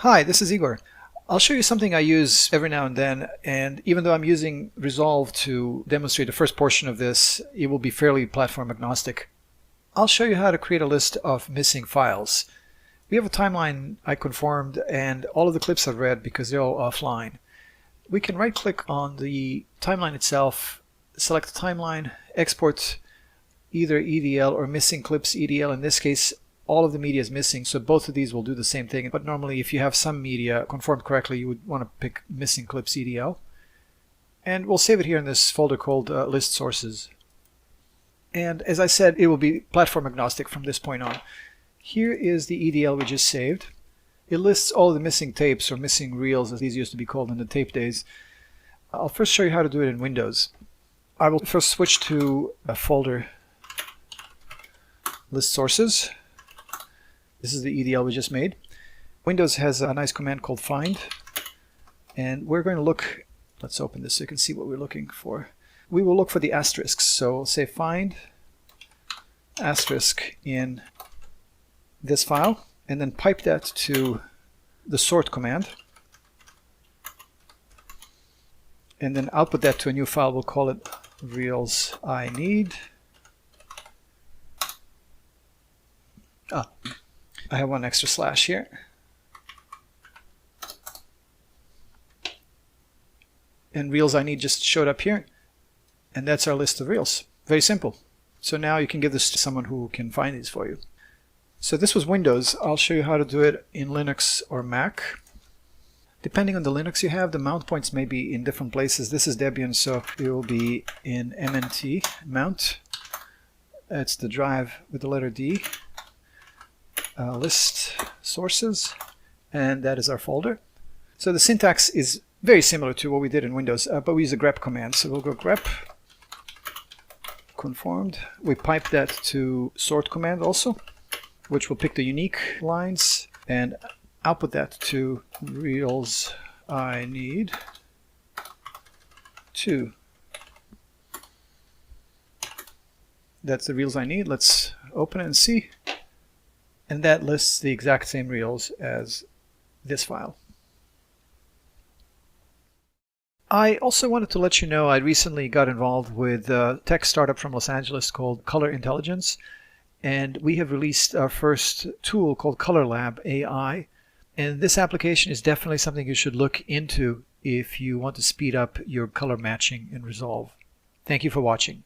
Hi, this is Igor. I'll show you something I use every now and then, and even though I'm using Resolve to demonstrate the first portion of this, it will be fairly platform agnostic. I'll show you how to create a list of missing files. We have a timeline I conformed, and all of the clips I've read because they're all offline. We can right-click on the timeline itself, select the timeline, export either EDL or missing clips EDL. In this case, all of the media is missing, so both of these will do the same thing. But normally, if you have some media conformed correctly, you would want to pick missing clips EDL. And we'll save it here in this folder called list sources. And as I said, it will be platform agnostic from this point on. Here is the EDL we just saved. It lists all of the missing tapes, or missing reels as these used to be called in the tape days. I'll first show you how to do it in Windows. I will first switch to a folder, list sources. This is the EDL we just made. Windows has a nice command called find, and we're going to look, let's open this so you can see what we're looking for. We will look for the asterisks, so we'll say find asterisk in this file, and then pipe that to the sort command, and then output that to a new file. We'll call it reels I need. I have one extra slash here. And reels I need just showed up here. And that's our list of reels. Very simple. So now you can give this to someone who can find these for you. So this was Windows. I'll show you how to do it in Linux or Mac. Depending on the Linux you have, the mount points may be in different places. This is Debian, so it will be in MNT, mount. That's the drive with the letter D. List sources, and that is our folder. So the syntax is very similar to what we did in Windows, but we use a grep command. So we'll go grep conformed. We pipe that to sort command also, which will pick the unique lines and output that to reels I need 2. That's the reels I need. Let's open it and see. And that lists the exact same reels as this file. I also wanted to let you know I recently got involved with a tech startup from Los Angeles called Color Intelligence, and we have released our first tool called Color Lab AI. And this application is definitely something you should look into if you want to speed up your color matching in Resolve. Thank you for watching.